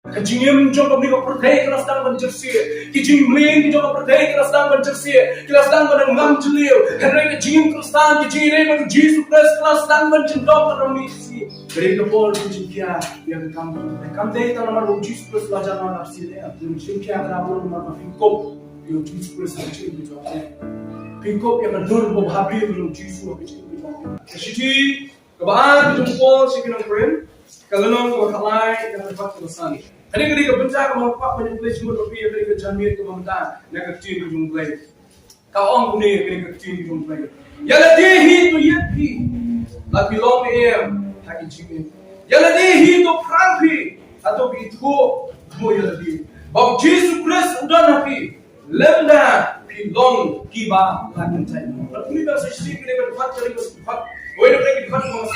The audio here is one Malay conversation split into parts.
Kajingim jong kami ko perthai kelas dang banjersi, kijing mlin ki jong perthai kelas dang banjersi, kelas dang ban ngam chliu, henry kajing Khristan kijing re ban Jesus Christ kelas dang ban jendong rami si. Beri ke bol kijing kia yang kam dei ta namar Jesus Christ lajar na nafsi le, kijing kia kra bol namar fikop, yo Jesus Christ kijing jong. Fikop yang dur bo bhabri yo Jesus kijing jong. Shiti kaban kijing bol sikinang friend. Kalunong ko kalay na dapat kesan. Kani kebenca ko pak manipulate mo to pia kani jamir ko mamta na ka tin jung play. Ka ong kuni kani ka tin jung play. Yala dehi to yepi. La bilong em haki jing. Yala dehi to franki ato bi tho yala di. Bab Jesus Christ udan hapi. Lemda bilong Kiba la kentai. Kuni ba sa sisi kani ka fat kani ka fat. Wait a minute, come on,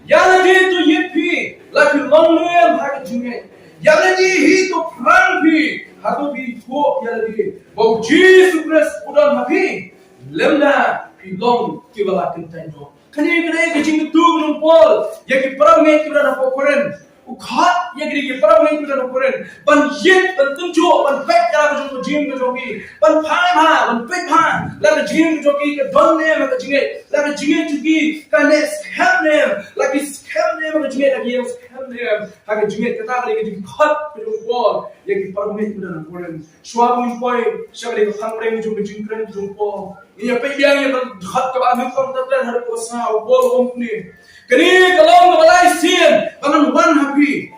Yaladi to Yippee, like a long name, Hakajume. Yaladi, he to Pranpi, Hakobi, Poor Yaladi. But Jesus Christ put on happy. Lemna, Pilong, Kiba Kintano. Can you get a ching to do Paul? Yaki Paramate to run up for Koren. Ukhat yagri Paramate to run up Koren. But yet, but Tunjo, but back down to Jim Jogi, but Pima, but Big Han, like a Jim Jogi, a Don name of the Jingate, like a Jingate to give, can help them, like his help name of the Jingate again, help them, like a Jingate Katari to cut the wall, Yaki Paramate to run up Koren. Schwab point, Shabby of Hungry to the Jim Kren to Paul. In your baby, you have hot about from the plan, her was now, wall company. Kani kalong kabalay sin, pangan one happy.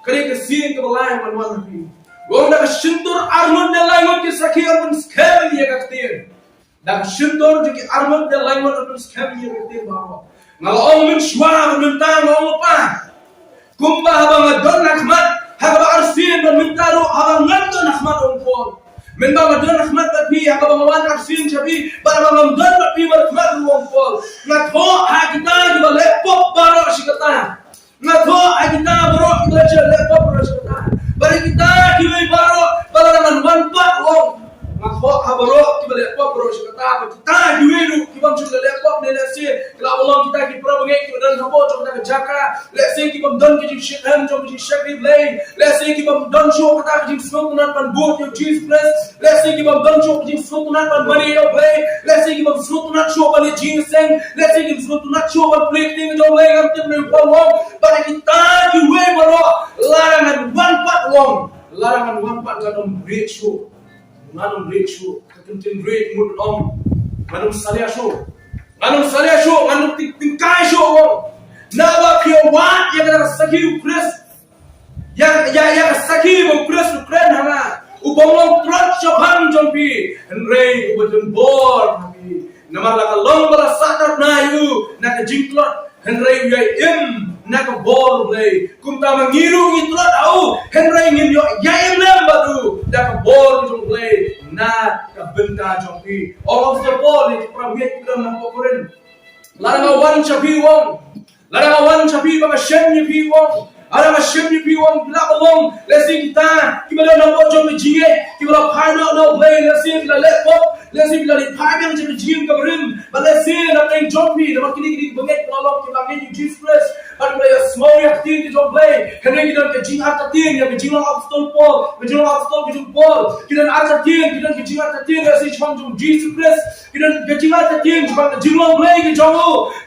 Kani kasin kabalay pangan one happy. Wong nak shintur armut de langot ki sakhi apun scam ye kaktir. Nak shintur ki armut de langot apun scam ye kaktir bawa. Ngalong min shwa min ta ngong pa. Kumba habang adon nakmat, haba arsin min mintaru habang ngadon nakmat ongpol. Min ba madon nakmat tapi habang wan arsin chabi, ba madon tapi nakmat ongpol. Nakho hakita ki ba lepop baro shikata. Nakho hakita baro ki lepop baro shikata. Bari kita kiway baro bala naman one pot long. Nakho habaro ki ba lepop baro shikata. Kita kiway ru ki bang chula lepop ne lesi. Kila bolong kita ki prabange ki dan habo jong na jaka. Lesi ki bam don ki shikam jong ki shakri blame. Lesi ki bam don show kata ki smoke not pan boat yo Jesus Christ. Lesi ki bam don show ki smoke not pan money yo play. Lesi ki bam smoke not show pan Jesus sing. Lesi ki smoke not show pan play thing jong lay am tim ne bolong. Bari kita kiway baro larangan one pot long. Larangan one pot ngadom break show. Ngadom break show. Kekentin break mud om. Ngadom salia show. Ngadom salia show. Ngadom tingkai show om. Nawa pio wat ya kada sakhi Christ. Ya sakhi bo Christ Ukraine hanga. Ubomong trot chopang jompi. Henry ubodon bor habi. Namar la long bala satat na yu na jingklot. Henry ya im na ka bor play. Kumta mangiru ngitlot au. Henry ngin yo ya im lambadu. Da ka bor jom play. Na ka benta jompi. All of the ball ni pramet kita na pokoren. Larang wan chapi wong. Larang wan chapi ba shem ni pi wong. Ada macam ni piwang bila belum lesi kita bila nak buat jom jinge bila final nak play lesi bila laptop lesi bila di final jom jinge kaberim lesi nak main jom ni nak kini banget kalau kita main Jesus Christ ada player small yang tim di jom play kerana kita ke jinge atas tim yang jinge obstacle ball jinge obstacle jom ball kita atas tim kita ke jinge atas tim lesi jom Jesus Christ kita ke jinge atas tim sebab jinge play ke jom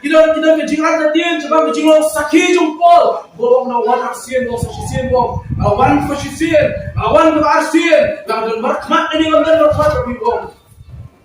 kita ke jinge atas tim sebab jinge sakhi jom ball bolong na one arsian no sasisian wong one fasisian one arsian lang dan markmat ini ngamdan markmat tapi wong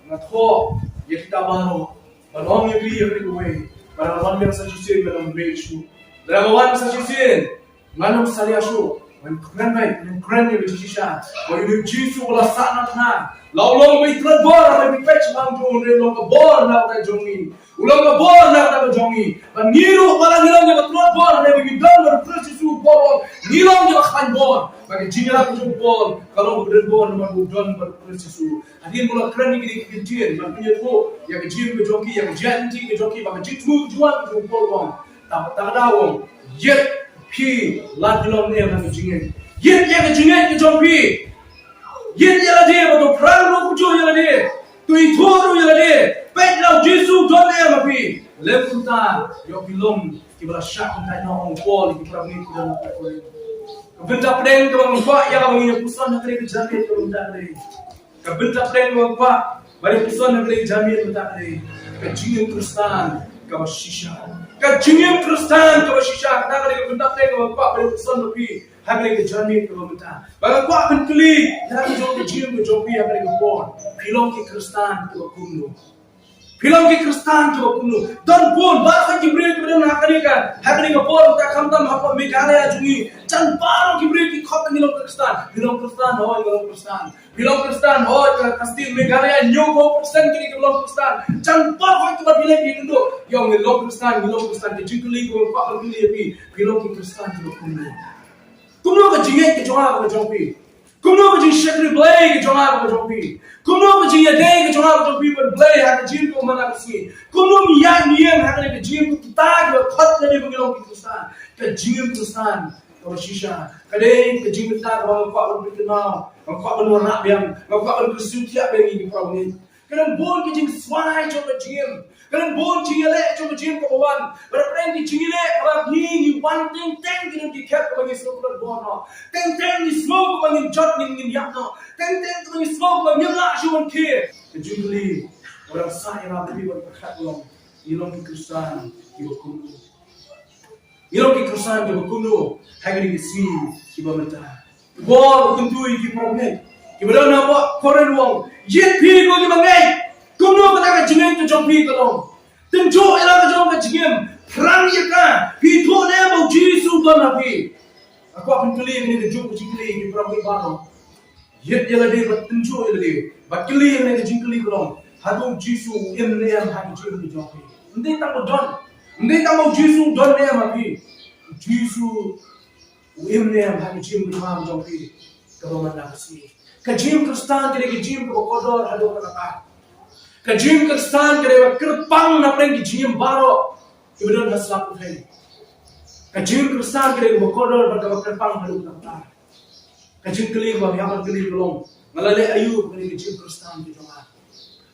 ngatho ya kita baru balong ya clear ni way para one yang sasisian dalam breakthrough dalam one sasisian manum saliasho when kran ni Shisha when you Jesus wala sana na long may trad bor may pitch bang jong re long ka bor na ta jongi ulang ka bor na ta jongi ban niru wala nilong ni trad bor na bi dan ber Jesus bor nilong ni khan bor bagi jingra ko jong bor kalau ber bor na bu don ber Jesus adin mula kran ni ki tien ban punya ko ya ke jim ke jongi ya ke janti ke jongi bagi jitu juan jong bor wong ta da wong yet pi la dilong ni bagi jingen yet ya ke jingen ke jongi Yin yala de bato prang ro kujo yala de tu ithoro yala de pet lau Jesus don e mapi lepunta yo pilom ki bala shak ta no on pol ki pra mi ki dan ko Benda pren ko ang kwa ya ang ina puson na kare jamin ko benda kare. Ka benda pren ko ang kwa bari puson na kare jamin benda kare. Ka jingin Khristan ka Shisha. Ka jingin Khristan ka Shisha ta kare benda pren ko ang kwa bari puson na pi hagre ka jamin ko benda. Baga kwa ben kli ya ko jong jingin ko jong pi hagre ko bon. Pilong ki Khristan ko kumno. Pilong ki Khristan ko kumno. Don bon ba ka jibril ko na kare ka hagre ko bon ta khamtam hapa Meghalaya jungi. Chan paro jibril ki khot pilong Khristan hoy pilong Khristan hoy kastil Meghalaya nyogo persen ki pilong Khristan chan paro ko ba bilai ki ndo yo pilong Khristan ki jingli ko pa ko bilai pi pilong ki Khristan ko kumno ka jingai ki jonga ko jongpi kumno ka jing shakri blai ki jonga ko jongpi kumno ka jing yade ki jonga ko jongpi but blai ha ka jing ko mana kasi kumno mi yang niem ha ka jing ko ta ko khot ne ko pilong ki Khristan ka jing Khristan ko Shisha kadai ke jing ta ko fa on bitna ko fa on na biam ko fa on kusutia be ni ko ni kadang bon ke jing swai jo ke jing kadang bon jing le jo ke jing ko wan but friend ki jing le ba ni one thing ten ki ket ko ni so ko bon no ten ni smoke ko ni jot ni yak no ten ko ni smoke ko ni la ju on ke jing li orang sai ra bi ko khat long ni long ki Khristan ki ko Ilong ki Khristan ki kuno hagri ki si ki bamata. Bo kuntu ki problem. Ki bala na bo koren wong. Yet pi ko ki mangai. Kuno ka ka jingen to jong pi ko long. Tin jo ila ka jong ka jingen. Prang ya ka. Pi to ne bo Jesu ko na pi. Aku apun kali ni ke jo ko jingli ki prang ki ba no. Yet ila de ba tin jo ila de. Ba kali ni ke jingli ko long. Hadu Jesu in ne am ha ki jing ki jong pi. Ndi ta ko don. Hindi ka mo Jesu don ne mapi. Jesu uim ne am ha jim ko ma jong pi. Ka man na si. Ka jim Khristan ke jim ko kodor hado ka ka. Ka jim Khristan ke kirpang na preng ki jim baro. Ibron hasla ko thai. Ka jim Khristan ke ko kodor ba ka kirpang hado ka ka. Ka jim kli ba ya ba kli long. Ngalale ayu ke jim Khristan ki jong.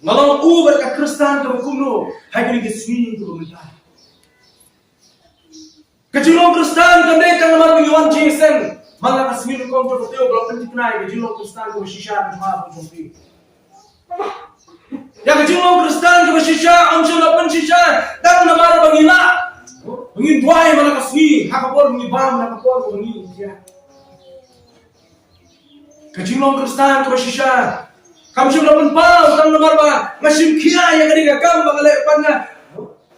Ngalang u ba ka Khristan ke kumno. Ha ke sini ko minta. Kajilong Khristan kami kang marunguan Jason. Malah kasmin kong to teo blok penting nai kajilong Khristan ko Shisha ko ma ko jompi. Ya kajilong Khristan ko Shisha ang sila pen Shisha dan namara bangina. Bangin buai malah kasmi hakapor ni bam hakapor ko ni dia. Kajilong Khristan ko Shisha kam sila pen pa dan namara ba masim kia ya kadi kam bangale panga.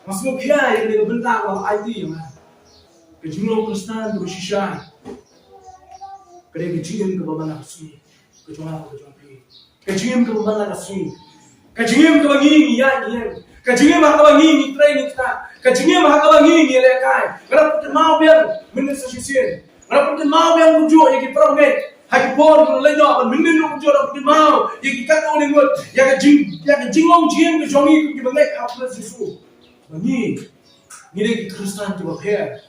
Masmo kia ya kadi benta ko IT ya. Kajilong Khristan ko Shisha. Kaya kajingin ko ba manakasmi? Kajunga ko kajumpi. Kajingin ko ba manakasmi? Kajingin ko ba ngingi yan yan? Kajingin ba ka ba ngingi training ka? Kajingin ba ka ba ngingi lekay? Karap ko mau biang minit sa sisiyan. Karap ko mau biang mujo yung iprongit. Hakipon ko lay do minit no mujo na ko mau yung ikataw ni ngot. Ya kajingong jing ko jongi ko gibangay kapla sisu. Bangi. Ngide ki Khristan ko ba kaya?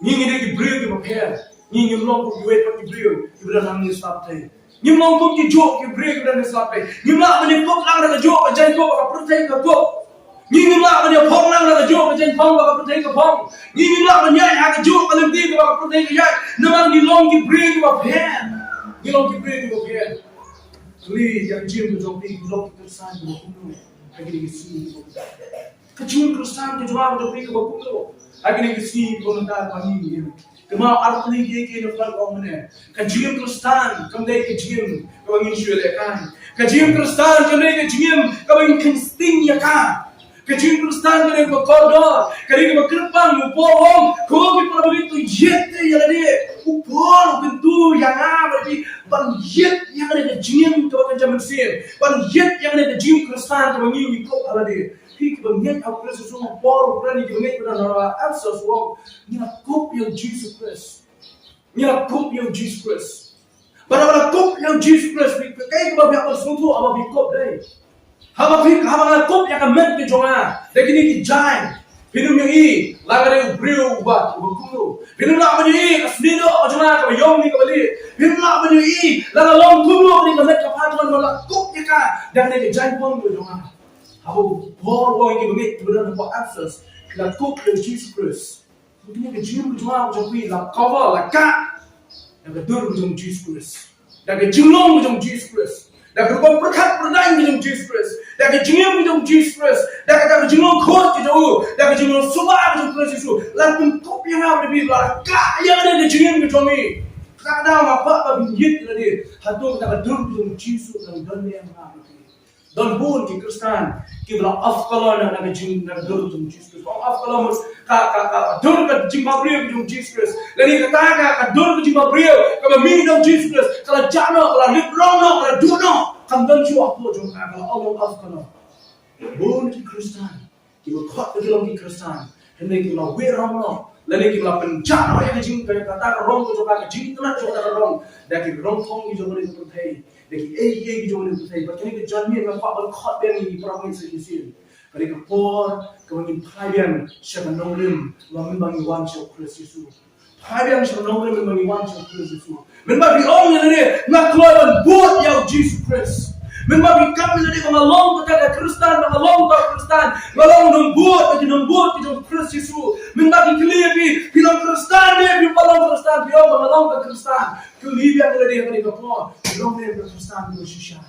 Ni ki brio ki bapher ni long ko wait pa ki brio ki bra nam ni stop thai ni long ko ki jo ki brio ki bra ni stop thai ni la ba ni ko lang ra jo ba jai ko ka protein ka ko ni la ba ni phong lang ra jo ba jai phong ka protein ka phong ni la ba ni ha ka jo ka lim ti ka protein ka ya na man ni long ki brio ki bapher ni long ki brio ki bapher li yang jim ko jong pi long ki Khristan ko ko ka ki si ko ka jim Khristan ko jwa ko pi ko ko Agni kisi voluntar pani ni. Kema artli ye ke no fal omne. Kajim Khristan kamdai ke jim kawangin shule kan. Kajim Khristan kamdai ke jim kawangin kinsting ya kan. Kajim Khristan kamdai ko kordo kari ke kirpang upom ko ki prabitu yete yalade upor pintu yang berarti ban yet yang ada jim kawangin jaman sir. Ban yet yang ada jim Khristan kawangin ko alade. He can get a place to Paul, Granny, you make another answers wrong. You have copy of Jesus Christ. You have copy of Jesus Christ. But I want to copy of Jesus Christ. We can't go back to school. I will be copy. How about a copy? I can make the Jonah. They can eat giant. Pinum yung i, lagare brio ba, bukulo. Pinum na man yung i, kasnido o Jonah ka yung ni kabali. Pinum na man yung i, lagalong kulo ni kamet kapatuan mo la copy ka. Dahil ni giant pong Jonah. How Paul going to make to learn about answers? La coupe de Jesus Christ. Vous tenez que Dieu nous doit aujourd'hui la cover, la carte. Daga dur jong Jesus Christ. Daga jinglong jong Jesus Christ. Daga ko perkat perdain jong Jesus Christ. Daga jingem jong Jesus Christ. Daga jinglong khot jong. Daga jinglong suba jong Christ Jesus. Lan top yang ada di bawah. Ka yang ada di jingem jong ni. Kadang apa binjit lagi. Hatu daga dur jong Jesus dan dan yang ada. Dan pun di Khristan, kita bilang afkalah nak jing nak dur jong Jesus. Afkalah mus ka dur ka jing mabriu jong Jesus. Lagi kata ka dur ka jing mabriu ka mi jong Jesus. Kalau jano, kalau librong, kalau duno, kamdan chuak po jong ka kalau Allah afkalah. Pun di Khristan, kita kuat di dalam di Khristan. Hendak kita wirang lo. Lagi kita penjara yang jing kata rong ko jong ka jing telah jong ka rong. Dak rong thong jong ni perthai. Lagi ki jong ni perthai. But ni John ni memang pak khot ben ni province sisi. Kali ke por, kami payang siapa nonglim, kami bangi wan siapa Kristus. Payang siapa nonglim, bangi wan siapa Kristus. Memang di orang yang ni nak keluar buat yang Jesus Kristus. Memang kami ni mengalong kepada Khristan, mengalong kepada Khristan, mengalong membuat itu Kristus. Memang kelihat di film Khristan ni, di film Khristan, di orang mengalong kepada Khristan. Kelihat yang ni kami ke por, film ni Khristan di Shisha.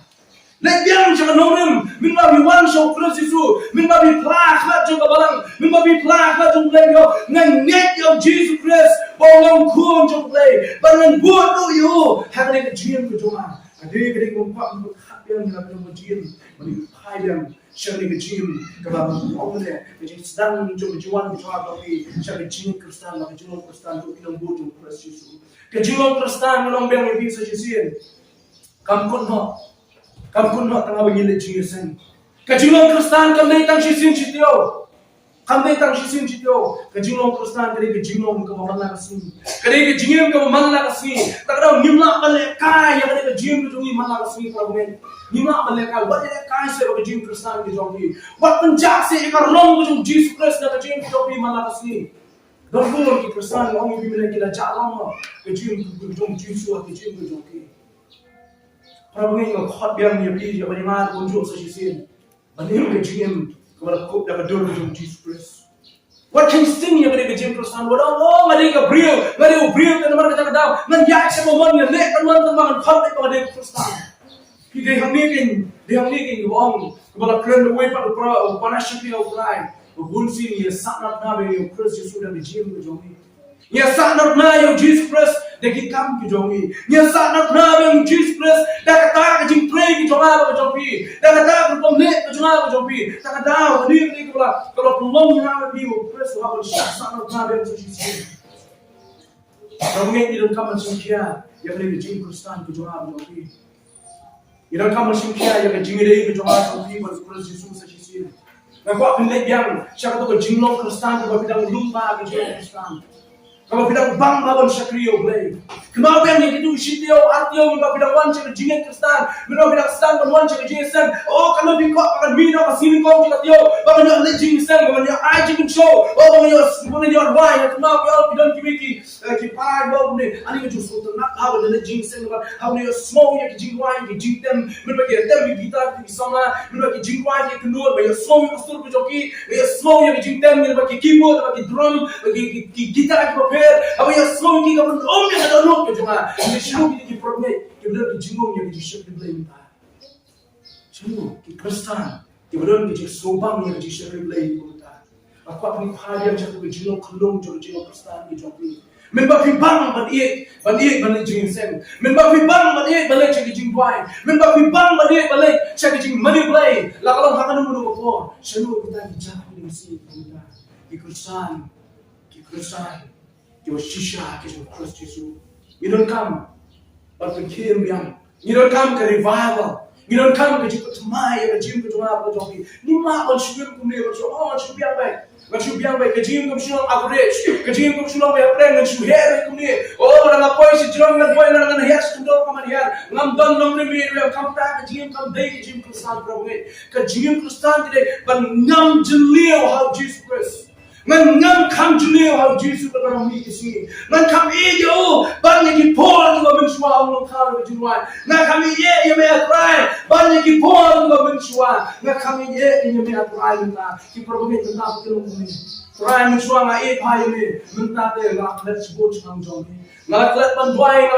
Lebiang jangan nongrim, minta biwan show Kristus, minta biplah macam kabalang, minta biplah macam play yo, nganget yo Jesus Christ, bolong kuam macam play, bangan buat tu yo, hari ni kejian kejoma, adik kumpak kumpak yang nak kejian, mani payang, syari kejian, kabalang orang ni, kejian sedang macam kejuan kejoma tapi syari kejian Khristan, kejian Khristan tu kita buat macam Kristus, kejian Khristan orang biang lebih sejian, kampun ho. Kamu pun nak tengah begini jiran. Kejilong Khristan kamu datang sisin citio. Kamu datang sisin citio. Kejilong Khristan kali kejilong kamu mana kasih. Kali kejilong kamu mana kasih. Tak ada nimla balik kaya yang kali kejilong tu ni mana kasih problem. Nimla balik kaya. Buat dia kaya sebab kejilong Khristan kejilong. Buat penjak se ekar long kejilong Jesus Christ nak kejilong kejilong mana kasih. Dan pun kita Khristan orang yang bimbing kita jalan kejilong kejilong Jesus kejilong kejilong. Prabu ni khot biang ni beli dia bagaimana unjuk sesuatu. Banim kejim kepada kop dapat dur jom Jesus Christ. What can sting yang ada kejim Kristen? What oh ada ke brio kan mana kata kata. Man ya semua man yang lek kan man teman khot itu ada Kristen. Kita hamil kan orang kepada keren away pada panasya dia orang. Bunsin ya sangat nabi yang Kristus sudah kejim kejom ni. Ya sangat nabi yang Jesus Christ. Deki kam ki jongi nya sa nak na beng Jesus Christ da kata ka jing play ki jonga ba jompi da kata ko pomne ko jonga ba jompi da kata ni ko la kalau pelong nya ba bi ko Christ ha ba sa nak na beng Jesus Ramai di dalam kamar singkia yang ada jing Khristan ki jonga ba jompi di dalam kamar singkia yang jing dei ki jonga ba jompi ba Christ Jesus sa sisi na ko pinle yang siya ko jinglong Khristan ko bidang lumba ki jing Khristan. Kalau bilang bang lawan syakriyo play. Kenapa yang itu sitio artio kita bilang wan cek jinget Khristan, kita bilang stan wan cek jingesan. Oh kalau bingko akan mina kasih kau kita tio, bang dia jingesan, bang dia ai jing show. Oh bang dia wine, kenapa ya bilang kibiki kipai bang ni, ani ke justru nak how dia jingesan, how dia smoke ya jing wine, jing tem, kita tem kita di sama, kita jing wine ya kenur, bang smoke kustur ku joki, bang smoke ya jing tem, kita keyboard, kita drum, kita gitar kita apa yang semua kita pun yang ada nok cuma ini semua kita problem kita boleh dijinggung yang dijishak diblame semua kita Khristan kita boleh dijingsobang yang dijishak diblame kita aku apa ni hari yang jatuh dijinggung kelong dijinggung Khristan dijinggung memang pibang balik jingsen memang pibang balik cek jingwai memang pibang balik cek jing money play lah kalau hak anu menunggu semua kita dijanggung di sini kita di Khristan Kiba Shisha, Kiba Kristus. You don't come, but we came young. You don't come to revival. You don't come to Jimai, and Jim to Jumap, Jopi. Nima on Shubim Kumne, but you all should be away. But you be away, Kajim Kumshon average, Kajim Kumshon way of praying, and you hear Kumne. Oh, and a voice is drum and boy, and a hair to go come here. Lam done long remain, we have come back, Jim come day, Jim Khristan from it. Kajim Khristan today, but none to live how Jesus Christ. Ngam kam junior how Jesus berang mi kesini. Ngam kam iyo banyak kipol juga mensua orang kau berjuang. Ngam kami ye me atrai banyak kipol juga mensua. Ngam kami ye me atrai minta. Kiprogram itu nak kita ini. Atrai mensua ngai payah me minta te ngam let's go cang jom. ngalaklet ban wai,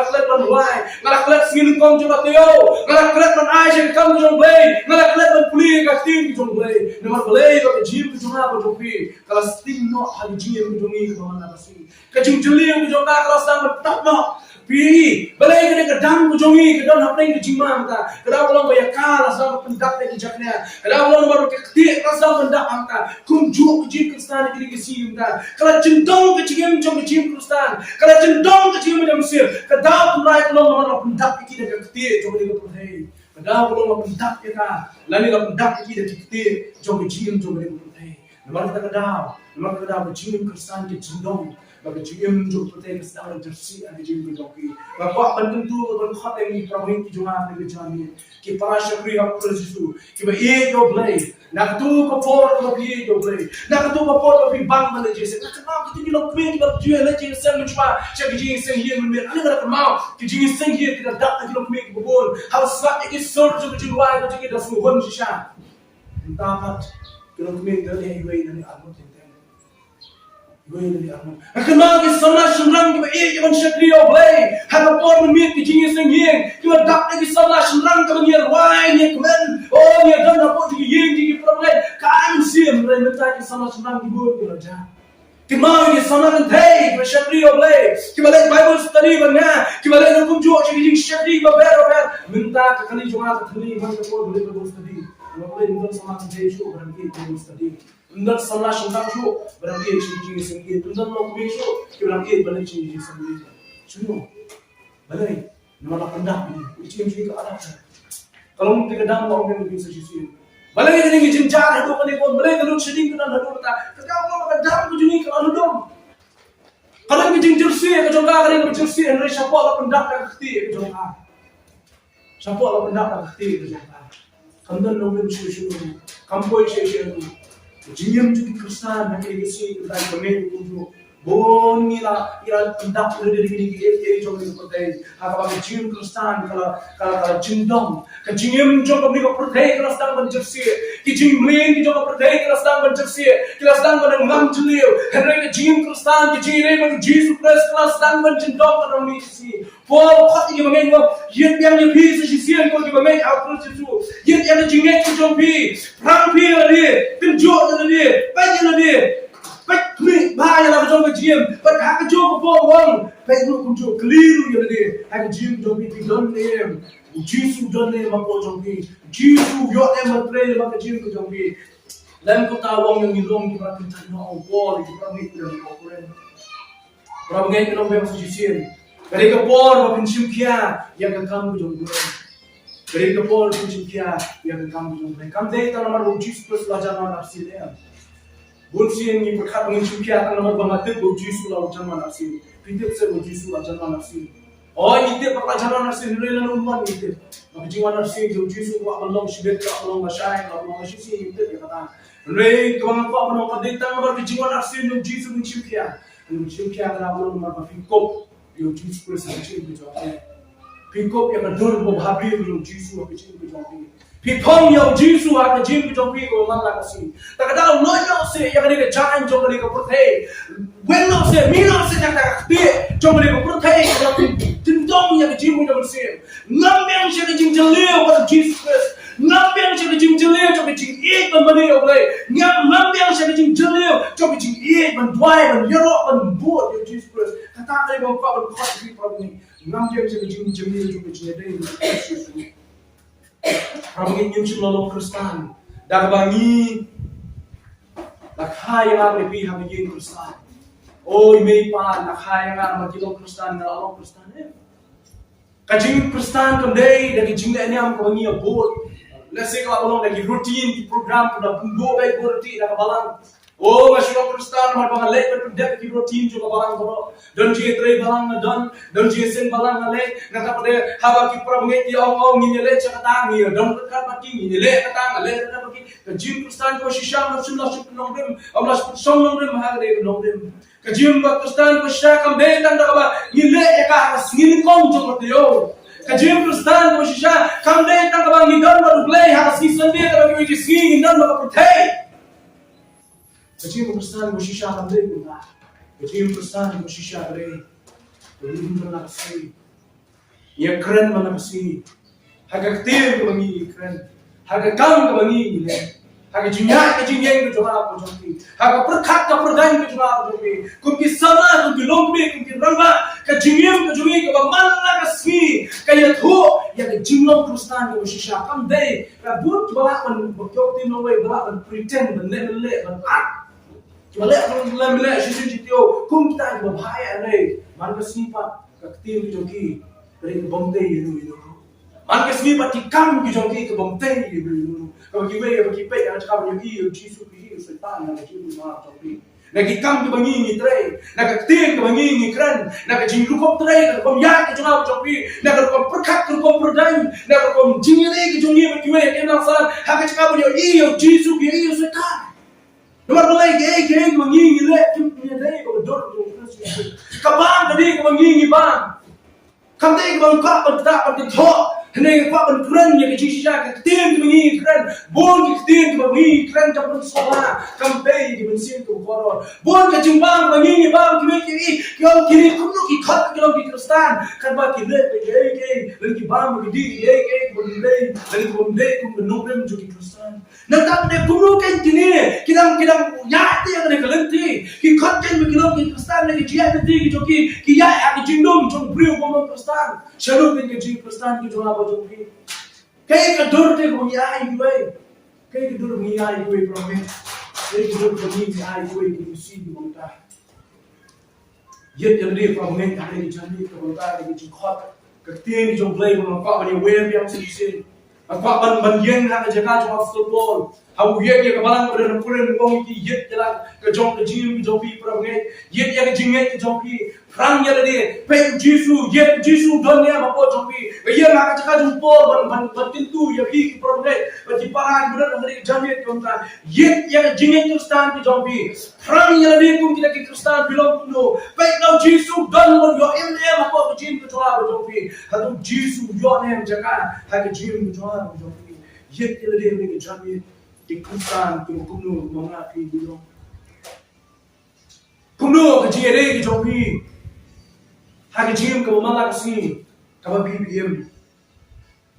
ngalaklet singin kong coba teo, ngalaklet ban ai sing kam jong play, ngalaklet ban puli ka tim jong play, nomor play ka jim jong apa jong pi, kalau sting no hal jim jong ni ko mana basi, ka jim jeli jong ka kalau sang tak no. Pi, balai kena kedam kujongi, kedam hapeng ke jimam ta, kedam ulang bayar kala sama pendak lagi jaknya, kedam ulang baru ketik rasa pendak angka, kunjuk kejim Khristan kiri kesim ta, kalau jendong kejim jom kejim Khristan, kalau jendong kejim jom Mesir, kedam mulai ulang baru pendak kiri dah ketik jom dia berhei, kedam ulang pendak kita, lain dah pendak kiri dah ketik jom kejim jom dia berhei, nomor kedam kejim Khristan kejendong. Bagi jim jo protein sedang tersi ada jim berdoki. Bapak penentu berkhot yang diperolehi di Jumat di jami. Ki para syakri hak Yesus. Ki ba yo blay. Nak tu ko for ko bi yo blay. Nak tu ko for ko bi bang mana Jesus. Nak kenal kita ni lok bi ba jual le Jesus sen mencuba. Cak jing sen hier men ani nak mau. Ki jing sen hier tidak dak lagi lok bi bobon. Harus swat iki sor jo jing wai ko jing dah semua hon Shisha. Entah kat lok bi dah ni dari almut. Kenal ke sama semrang kita yang syakriyo blay, hanya por menit kijing sengyeng, kita dak lagi sama semrang kita ni wai ni kemen, oh ni dan apa jadi yang jadi problem, kain sim blay mentai sama semrang dibuat belajar. Kenal ke sama kan thay, kita syakriyo blay, kita lagi Bible study benda, kita lagi nak kunjung jadi syakri baber, minta kali Jumat kali bang kita boleh Bible study, kita boleh minta sama kan thay show berangkat Bible study. Tundar sama syangkap show berangkat cincin sengit, tundar lok besho berangkat balik cincin sengit. Cuma, balai nama pendak ini cincin ke arah. Kalau mungkin kedam orang yang bisa cincin, balai ini cincin jar hidup ni pun balai kalau cincin kita hidup kita, kalau orang kedam tu jenis kalau hidup. Kalau cincin jersey, kalau kalau jersey, hendak siapa orang pendak yang keti, kalau siapa orang pendak yang keti, kalau kandan orang cincin, kampoi cincin. Jiem juga Khristan nak legasi kita bermain untuk bon ira pendak dari diri jom ni pertai. Apa bagi jiem Khristan kalau jendong, ke jiem jom kami ko pertai Khristan menjersi, ke jiem main jom ko pertai Khristan menjersi, Khristan menengam jeliu. Henry ke jiem Khristan ke jiem bagi Jesus Khristan menjendong orang misi. Paul khat ni bangai mo, yet yang ni pi se sisian ko ki bangai out Yesus. Yet yang jingai ko jom pi, prang pi ali, tunjuk ali, baik ali. Baik ni bahaya lah jom ke jiem, baik hak jom ko wong, baik lu tunjuk keliru ali. Hak jiem jom pi don name. Jesus don name ko jom pi. Jesus yo em matre mak jiem ko jom pi. Lain ko tawang yang nilong ki pra pintan no Paul ki pra ni ko koren. Pra bangai ko be sisian. Mereka por berpensiun kia yang akan kamu jombai. Mereka por berpensiun kia yang akan kamu jombai. Kamu dah tahu nama Yesus plus belajar mana nafsi dia. Bukan ni berkat berpensiun kia tahu nama bangatik Yesus belajar mana nafsi. Pintar se Yesus belajar mana nafsi. Oh itu belajar mana nafsi ni lalu umman itu. Macam mana nafsi Yesus buat belum sibuk, belum masyai, belum masyai itu dia kata. Mereka orang apa mana kau dah tahu nama macam nafsi Yesus berpensiun kia. Berpensiun kia adalah belum nama fikop. Yo Jesus Khristan cincin berjaya. Pingkop yang berdor berhabis yo Jesus apa cincin berjaya. Pipong yo Jesus apa cincin berjaya ko malah kasih. Tak ada loyo se yang ada jangan jom balik ke pertai. Bueno se mino se yang tak ti jom balik ke pertai. Kalau tindong yang cincin berjaya. Ngambang se cincin jelio pada Jesus Christ. Ngambang se cincin jelio jom cincin ik membeli oleh. Ngambang se cincin jelio jom cincin ik menduai menyerok membuat yo Jesus Christ. Kata dari bapa berkhot di problem ni, ngam dia jadi jemi juga jadi Yesus. Problem ini cuma lalu Khristan, dah bangi, dah kaya yang lebih hamil Khristan. Oh ini pan, dah kaya yang mati lalu Khristan, dah lalu Khristan. Kajing Khristan kembali dari jingga ini am bangi abot. Let's say kalau orang dari rutin di program sudah bundo baik berarti dah kebalang. Oh, masih orang Khristan, mereka mengalek berpendek di rutin juga barang bro. Dan jika terai barang dan jika sen barang mengalek, kata pada haba kipra mengerti orang mengalek cakap tangi, dan dekat pagi mengalek kata mengalek dekat pagi. Kajim Khristan ko Shisha nafsu nongrim, Allah song nongrim mahagre nongrim. Kajim Khristan ko Shisha kambei tanda kaba mengalek ekah singin kong joko tiyo. Kajim Khristan ko Shisha kambei tanda kaba ngidan baru play hakas kisan dia kalau kita singin dan baru pertai. Kecil Khristan Shisha kambing kita. Kecil Khristan Shisha kambing. Tulim mana kasi. Ia keren mana kasi. Haga tim ke bangi keren. Haga kam ke bangi ni. Haga jinyak ke jinyeng ke joma ko jompi. Haga perkat ke perdan ke joma ko jompi. Kumpi sama, kumpi lombe, kumpi ramba. Ke jinyem ke jumi ke mana kasi. Kaya tu ya ke jimlong Khristan ke Shisha kam day. Ka but balak man bokyok tim nowe balak man pretend man le man ak. Balak man le Shisha jitio kum kita ke bahaya day. Man kasi pa ka tim joki. Dari bomte itu. Man kesmi pati kam ki jongki ke bomte itu. Kalau kita ya bagi pe yang cakap bagi Yesus ki setan yang ki ma jongki. Nak kam ki bangi ni tre, nak tin ki bangi ni kran, nak jing rukop tre, kom ya ki jongki jongki, nak kom perkat kom perdan, nak kom jingire ki jongki bagi we ke na san, hak cakap bagi Yesus ki setan. Nomor lagi ke bangi ni le kim ni le ko dor jongki. Kabang tadi ki bangi ni bang. Kam tadi ki bang ka tak pada Hendak apa pun keren yang Shisha ketin mengi keren, bon ketin mengi keren campur sola, kampai di bensin tu kotor, bon kejimbang mengi bang kiri kau kiri kuno kikat kalau di Khristan, kan bang kiri lagi bang begini lagi bombe tu menopem juga Khristan. Nanti ada kuno kan kini kita nyati yang ada kelenti, kikat kan begitu di Khristan lagi jiat nanti joki kiai aku jindom jom beriu bombe Khristan, selalu dengan jin Khristan kita jompi. Kaya kedor te ko yai gue. Kaya kedor mi yai gue promet. Kaya kedor ko mi yai gue ki si di monta. Yet yang dia promet ada di jandi ko monta di jikot. Kaktin jom play ko ko ban we yang sin. Ako ban yen ha ka jaga jom football. Hau yet ya kabalang ber kuren ko ki yet jala ka jom ka jim jom pi promet. Yet ya ka jinget jom pi. Rang ya de pe Jesu don ya ba po jompi ye ma ka ka jum po ban tintu ya ki promet ba ji pahan benar dari jamit konta ye ya jingen Khristan ki jompi rang ya de kum kita ki Khristan bilong kuno pe no Jesu don mon yo em ma po jim ko toa ba jompi hatu Jesu yo ne jaka ha ki jim ko toa ba jompi ye ya de ni jamit ki Khristan ki kuno manga ki bilong kuno ka ji de ki jompi Hagi jim ke mamak sini, kaba BBM.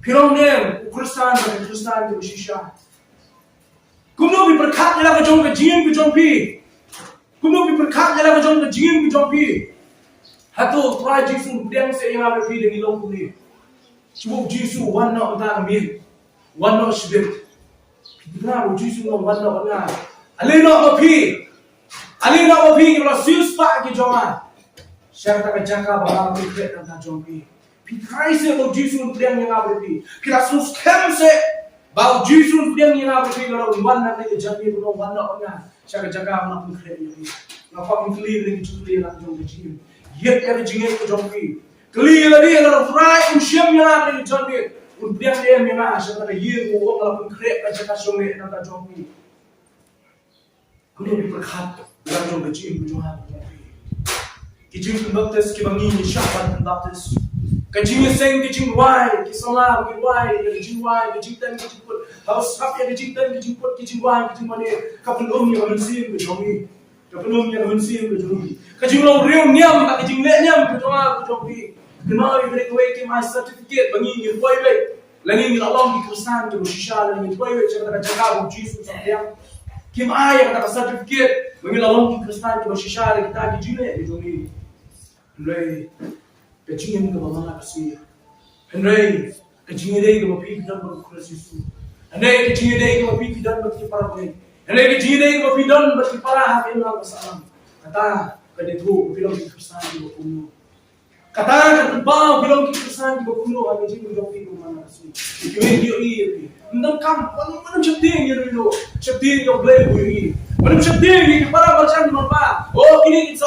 Pirong nem Khristan ke Shisha. Kumno bi perkat jala ke jom ke jim ke jompi. Kumno bi perkat jala ke jom ke jim ke jompi. Hatu try Jesu dem se yang apa pi dengan long kuni. Cuma Jesu warna antara mir, warna sibet. Kita Jesu no warna warna. Alina api kalau sius pak ke joman. Syarta kejangka bakal pikir tentang jompi. Pikrai se bau Jesu yang ngabepi. Kita suskem se bau Jesu yang ngabepi kalau mana ni jampi kalau mana orang. Syarta kejangka mana pikir ni. Ngapa mikir ni curi nak jompi jim. Yet ada jinget jompi. Kali lagi kalau fry usiam yang ada jompi. Undian dia yang syarta ye uang kalau pikir kejangka sungai tentang jompi. Kau ni berkat dalam jompi jim jompi. Kijing baptis ki bangi ni syabat baptis. Kijing seng kijing wai ki salah ki wai kijing tan kijing put haus hap ya kijing tan kijing put kijing wai kijing mane kapun ni mansim ki jomi. Kapun ni mansim ki jomi. Kijing lo real niam tak kijing le niam ki jomi. Kenal ibrik we ki my certificate bangi ni wai we. Langi ni Allah ki Khristan ki Shisha langi wai we cakap jaga Jesus sampai. Kim ayah kata certificate bangi Allah ki Khristan ki Shisha kita kijing le ki jomi. Henry, kecingin ke mana kasih. Henry, kecingin deh ke mapi kita berkurasi su. Henry, kecingin deh ke mapi kita berkiparah deh. Henry, kecingin deh ke mapi kita berkiparah hati orang bersama. Kata kedetu bilang kita Khristan di bukunya. Kata kedebal bilang kita Khristan di bukunya. Kami jing menjauhi ke mana kasih. Ikut dia. Tentang kamu mana ceding ya dulu. Ceding yang boleh bui. Mana ceding ni para macam apa? Oh kini kita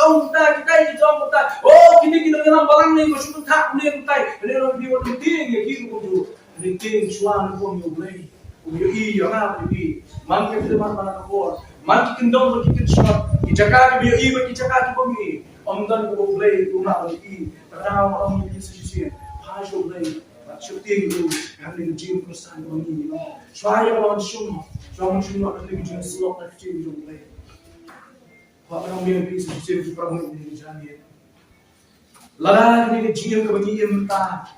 kita. Oh kini kita dalam barang ni masuk tak boleh kita. Ini orang dia orang ceding ya gitu tu. Ceding suan pun yang boleh. Bui yang apa bui? Mangkep kita mana kapor. Mangkep kendong kita shot. Kita cakap bui kita cakap bui. Omdan ko boleh rumah bui. Karena orang ni sisi. Pasal boleh. Shooting dulu, kami di gym Khristan bangi, saya orang semua nak pergi gym slot nak gym boleh. Kalau orang dia pergi gym perang ini jadi. Lada ni ke jiam ke bagi imta.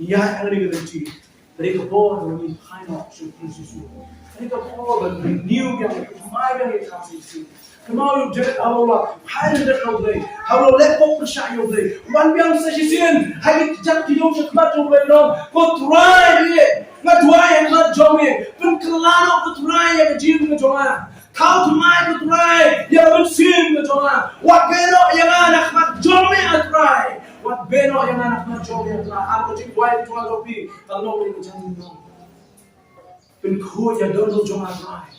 Ya ni ke ji. Dari ke bor ni final susu. Dari ke bor new yang mai yang kasih. Kemau jadi Allah, hai jadi kau beli. Kalau lepok percaya beli. Wan biang sesian, hai jat hidup sekemat beli dong. Kau try dia, nggak try yang nggak jomi. Pun kelano kau try yang jiam nggak jomi. Kau try kau try yang bersin nggak jomi. Wat beno yang anak mak jomi nggak try. Wat beno yang anak mak jomi nggak try. Aku jadi white tuan jomi. Kalau ni macam ni. Pun kau yang dulu jomi try.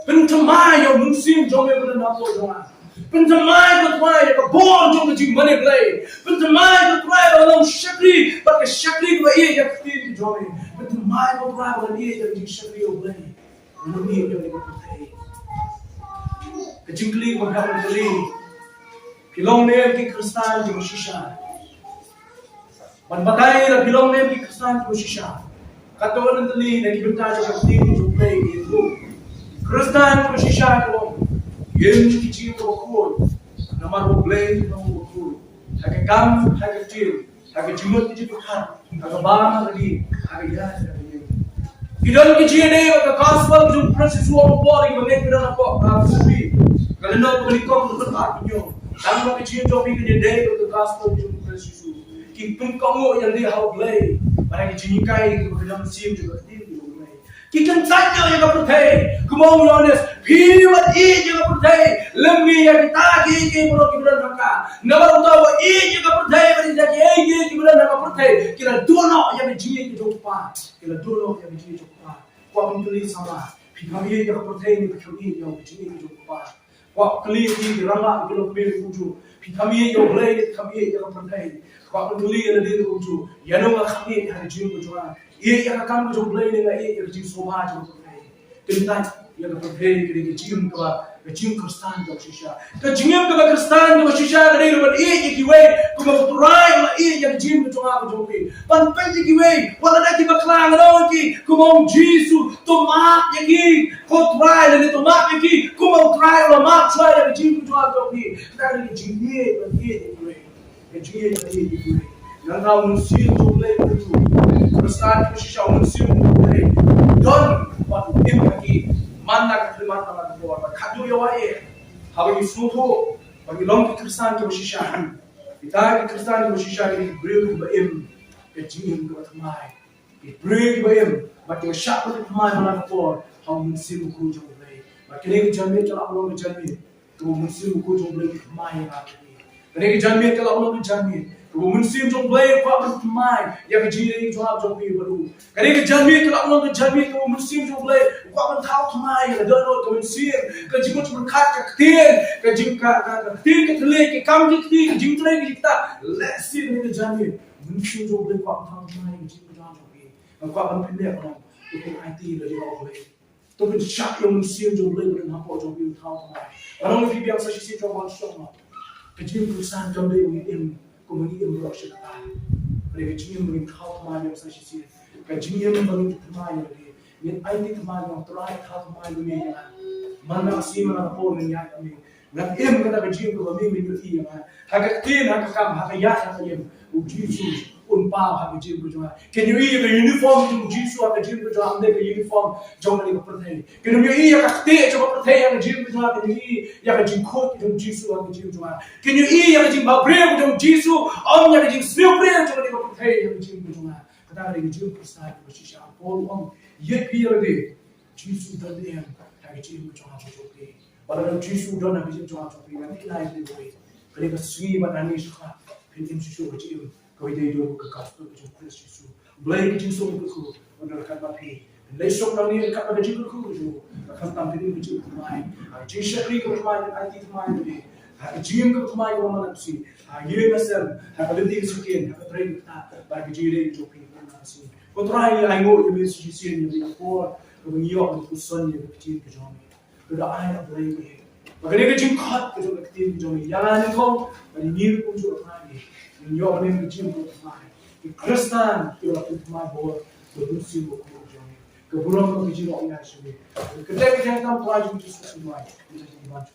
Pentamai yang musim jom yang bernama Tuhan. Pentamai bertuai yang kebor jom yang mana play. Pentamai bertuai dalam syakri, pakai syakri dua ia yang kecil jom. Pentamai bertuai dalam ia yang di syakri play. Ini yang dipercayai. Kecingkli berapa kali? Pilong nem ki Khristan di Shisha. Panbatai la pilong nem ki Khristan di Shisha. Kata orang teli dari bentar yang kecil jom play itu. Khristan ko Shisha ko yem kichi ko ko namar ko blame no ko hake kam hake til hake jimut kichi ko khat hake ba ma di hake ya idol kichi ne ko gospel jum process wo bori ko ne kira ko subi kalau no ko ni ko ko ta pinyo dam ko kichi to bi ke de ko gospel jum process ki pun ko mo yang dia how blame para kichi kai ko dalam sim juga tin Kita saja yang berpercaya, kemau Yohanes, piwat ini yang berpercaya, lembi yang kita kiki bro kita nak, nama utawa ini yang berpercaya beri jadi ini kita nak berpercaya, kita dono yang dijie kita jumpa, kita dono yang dijie jumpa, kau menteri sama, pihawi yang berpercaya ini pihawi yang dijie kita jumpa, kau keli di ramah kita lebih tuju, pihawi yang boleh pihawi yang berpercaya, kau menteri yang lebih tuju, yang orang kami hari jumpa jumpa. Ia yang akan menjumpai dengan ia yang jim soha jumpai. Tentang yang berpercaya kepada jim Khristan dan Shisha. Kejim kepada Khristan dan Shisha dari luar ia yang kiway kumaturai lah ia yang jim soha jumpai. Panpai yang kiway wala nak kita kelang orang ki kumau Yesus tomak yang ki kotrai dan tomak yang ki kumau trai lah mak trai yang jim soha jumpai. Dari jim ia yang kiway, jim yang kiway. Yang kau mesti jumpai itu. Khristan ko Shisha musim mulai don waktu impaki mana kalimat nama Tuhan kadu yawai habis suhu bagi long Khristan ko Shisha kita Khristan ko Shisha ini beri kebaim kejim kebatamai beri kebaim bagi syak kebatamai mana Tuhan hal musim ko jomlai bagi ni jamit kalau long jamit ko musim ko jomlai kebatamai yang jamit kalau long jamit musim jomblay ko bertemai yang jiri jawab jombi baru kali jambi kalau orang jambi ko musim jomblay ko bertau temai yang dono ko musim ke jimut berkat ke tin ke tele ke kam ke tin jimtre ke kita lesi ni jambi musim jomblay ko bertau temai yang jiri jawab jombi ko berpindah orang itu IT dari jawab to bin syak yang musim jomblay bernapo jombi bertau temai orang lebih biasa sisi jawab semua kejim perusahaan jomblay ini Komunikasi yang berlaku sekarang, mereka jingin mungkin kau kemana yang saya sih, kejingin mungkin kemana lagi, yang IT kemana yang terakhir kau kemana lagi yang mana sih mana pun yang kami, nak kata kejingin kau kami minggu ini yang, hak tin hak kam hak ya hak yang, Yesus unpau hak kejingin berjuang, kenyu iya ke uniform tu Yesus hak kejingin berjuang, anda ke uniform jangan lagi percaya, kenyu iya hak tin coba percaya yang kejingin berjuang, kenyu iya kejingin kot tu Yesus hak kejingin berjuang, kenyu iya kejingin babrem tu Yesus om yang kejing spirit cuma dia berpercaya yang kejing berjuang. Kata ada kejing Khristan bersisha. Paul om yet biar dia Yesus dan dia yang kejing berjuang berjuang. Pada Yesus dan yang kejing berjuang berjuang. Nanti lain dia boleh. Kalau kesui mana ni suka kejing Yesus kejing. Kau dia itu kekasih kejing Yesus. Boleh kejing semua berku. Anda akan mati. Lesok nang ni kat kejing berku tu. Akan tampil kejing bermain. Shisha kri bermain, IT bermain tu. Jim ke temai ko mana si ye nasel ha kalindi sukin ha trai ta ba gijire to pin na si ko trai ai ngo ye si sin ye ko ko ngiyo ko son ye ki ke jom ko da ai na blai ye ba gane ke jim khat ke jom ke tin jom ya ni ko ba ni ko jo trai ye ngiyo ne ke jim ko trai ki Khristan ki la ko temai bo ko du si ko jom ko buron ko gijiro ina shi ke te ke tam trai jim ki su mai ni ba